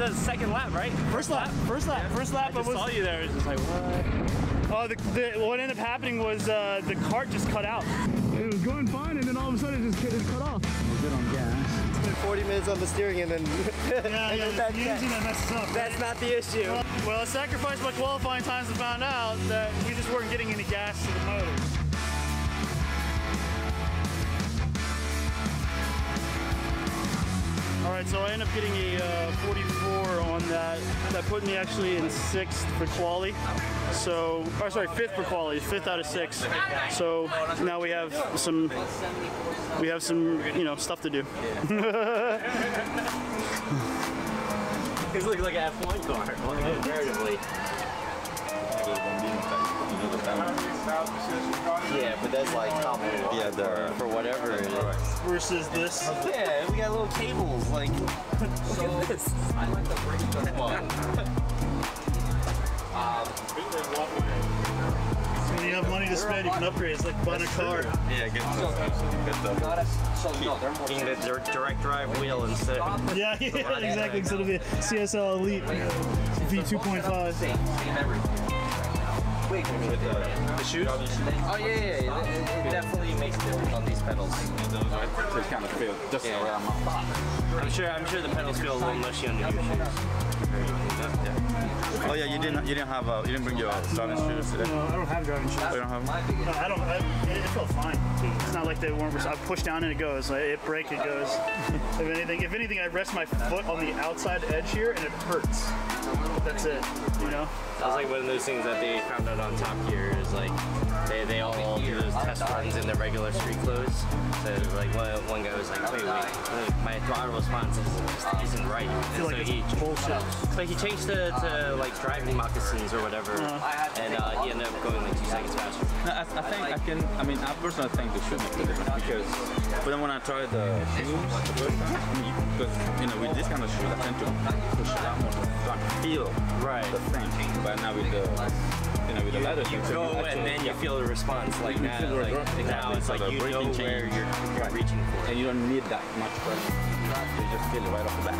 the second lap, right? First lap. Yeah. First lap. I just saw you there. It was just like, what? Oh, what ended up happening was the cart just cut out. It was going fine, and then all of a sudden it cut off. We're good on gas. Spent 40 minutes on the steering, and then the engine that messes up. That's not the issue. Well, I sacrificed my qualifying times and found out that we just weren't getting any gas to the motor. All right, so I ended up getting a 44 on that. That put me actually in 6th for quali. So, or sorry, 5th for quali, 5th out of 6. So now we have some, you know, stuff to do. He's looking like an F1 car, comparatively. Yeah, but that's like top for whatever it is. Versus this. Yeah, we got little cables, like, look at this. I like the brake one. When you have money to spend, you can upgrade. It's like buying a car. Yeah, get the direct drive wheel instead. Yeah, exactly. Instead of the CSL Elite V2.5. Wait, the shoes? Oh yeah, it definitely makes a difference on these pedals. They kind of feel just around my thought. I'm sure the pedals feel a little mushy on the new shoes. Oh yeah, you didn't bring your driving shoes today. No, I don't have driving shoes. Oh, you don't have them? No, it felt fine. It's not like they weren't. I push down and it goes. I hit brake, it goes. If anything, I rest my foot on the outside edge here and it hurts. That's it. You know. That was like one of those things that they found out on Top Gear is like they all do those test runs in their regular street clothes. So like one guy was like, wait, my throttle response isn't right. I feel like it's bullshit. So he changed to like driving moccasins or whatever, and he ended up going like 2 seconds faster. No, I personally think they should make a difference because, but then when I tried the shoes the first time, because with this kind of shoes I tend to push a lot more so I can feel the thing. But now with the with the leather things, you go and then you feel the response like that. Now it's like you know where you're reaching for, and you don't need that much pressure. You just feel it right off the bat.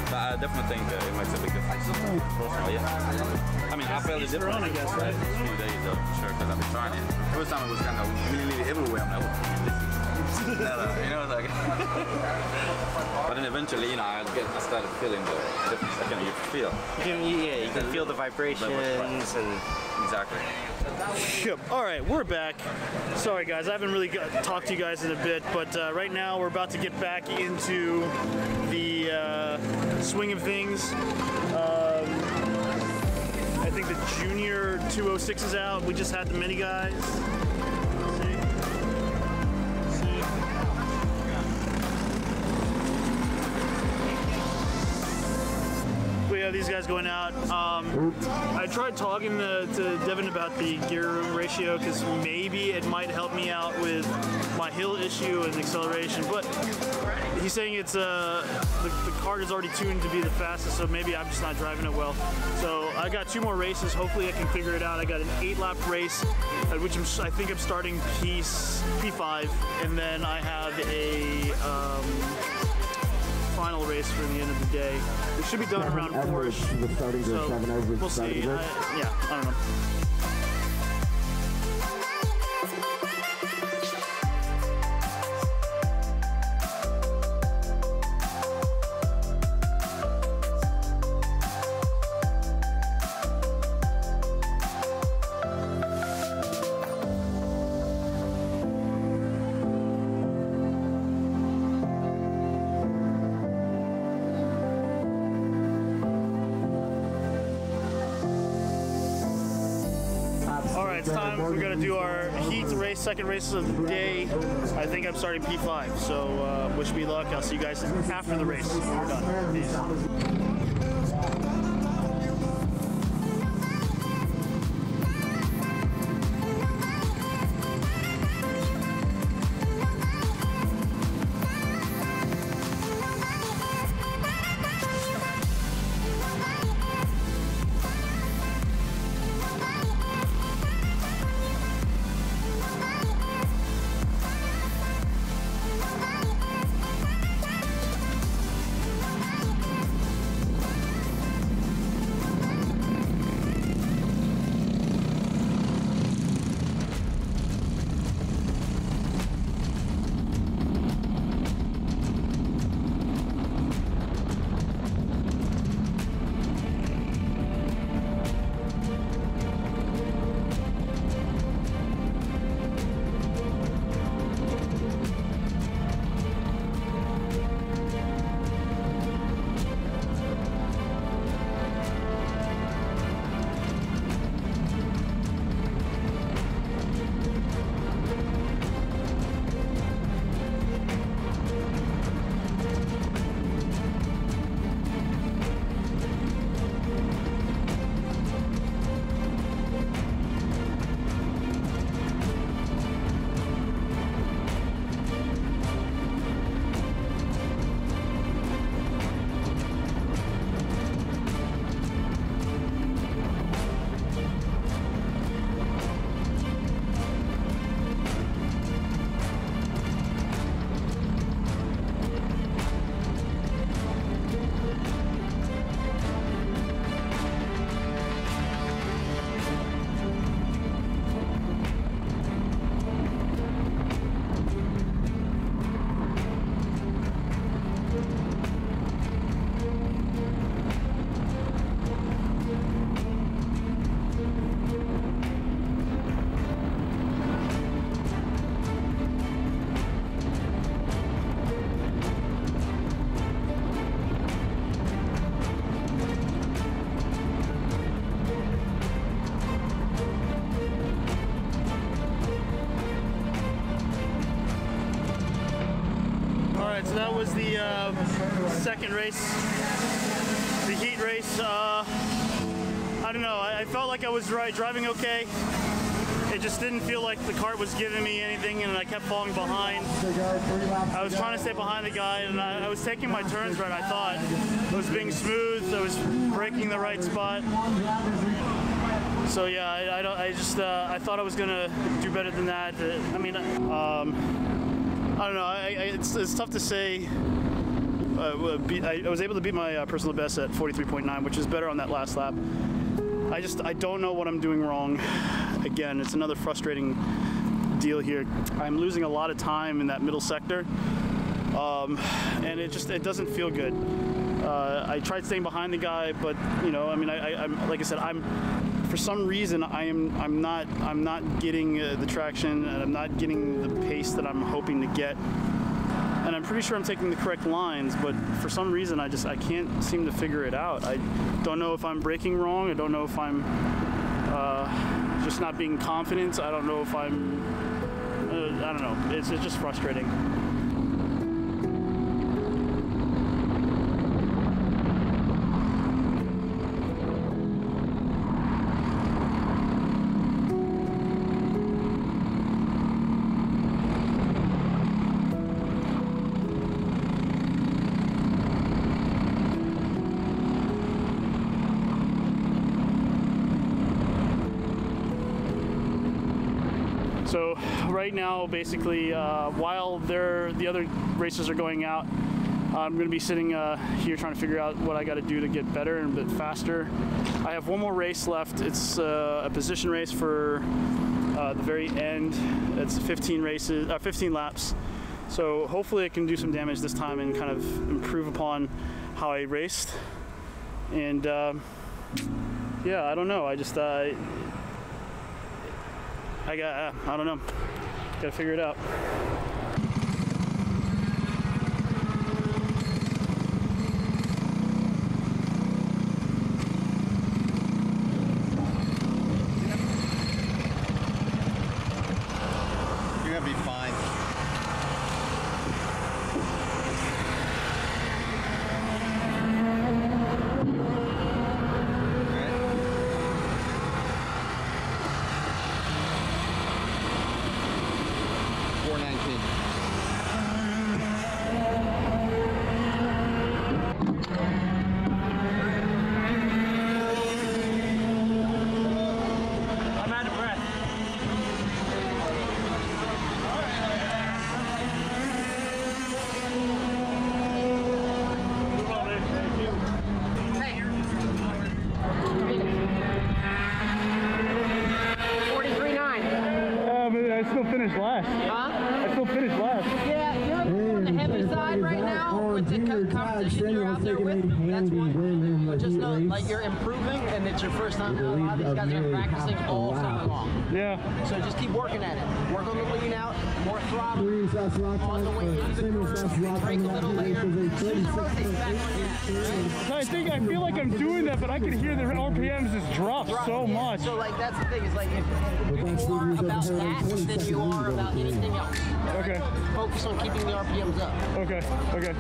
But I definitely think it makes a big difference. Personally, yeah. I mean, I felt it different. I guess, right? A few days though, for sure, because I've been trying it. First time it was kind of really everywhere. I'm like, like. But then eventually, I started feeling the difference. You feel. You can feel the vibrations and exactly. All right, we're back. Sorry guys, I haven't really talked to you guys in a bit, but right now we're about to get back into the swing of things. I think the Junior 206 is out. We just had the mini guys. We have these guys going out. I tried talking to Devin about the gear ratio because maybe it might help me out with my hill issue and acceleration, but he's saying it's the kart is already tuned to be the fastest, so maybe I'm just not driving it well. So I got 2 more races. Hopefully I can figure it out. I got an 8-lap race at which I think I'm starting P5, and then I have a final race for the end of the day. We should be done around 4-ish. So we'll see. Yeah, I don't know. We're gonna do our heat race, second race of the day. I think I'm starting P5, so wish me luck. I'll see you guys after the race. We're done. Peace. was the second race, the heat race. I don't know, I felt like I was driving okay. It just didn't feel like the kart was giving me anything, and I kept falling behind. I was trying to stay behind the guy, and I was taking my turns right, I thought. I was being smooth, I was braking the right spot. So yeah, I thought I was gonna do better than that. I mean, I don't know, it's tough to say. I was able to beat my personal best at 43.9, which is better on that last lap. I don't know what I'm doing wrong. Again, it's another frustrating deal here. I'm losing a lot of time in that middle sector, and it doesn't feel good. I tried staying behind the guy, but you know, I mean, I'm like I said, for some reason I'm not getting the traction, and I'm not getting the pace that I'm hoping to get. And I'm pretty sure I'm taking the correct lines, but for some reason I can't seem to figure it out. I don't know if I'm braking wrong. I don't know if I'm just not being confident. I don't know if I'm, I don't know. It's just frustrating. So right now, basically, while the other racers are going out, I'm going to be sitting here trying to figure out what I got to do to get better and a bit faster. I have one more race left. It's a position race for the very end. It's 15 laps. So hopefully I can do some damage this time and kind of improve upon how I raced. And yeah, I don't know. I don't know. Gotta figure it out. You're gonna be fine. Finished last. Huh? I still finished last. Yeah, you're on the heavy side right now with the competition you're out there with. That's why. But just know, like, you're improving, and it's your first time. A lot of these guys have been practicing all summer long. Yeah. So just keep working at it. Work on the lean out, more throttle on the way into the curve. Brake a little later. I feel like I'm doing that, but I can hear the RPMs just drop so much. So like that's the thing is like if you're more about that than you are about anything else. Okay. Focus on keeping the RPMs up. Okay. Okay.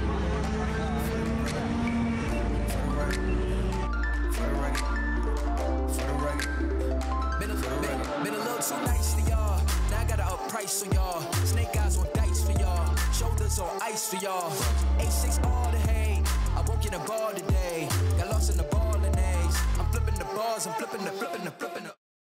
Been a little too nice for y'all. Now I got to up price on y'all. Snake eyes on dice for y'all. Shoulders on ice for y'all. A6 all the hate. I won't get a ball today. Got lost in the ball and A's. I'm flipping the balls. I'm flipping the.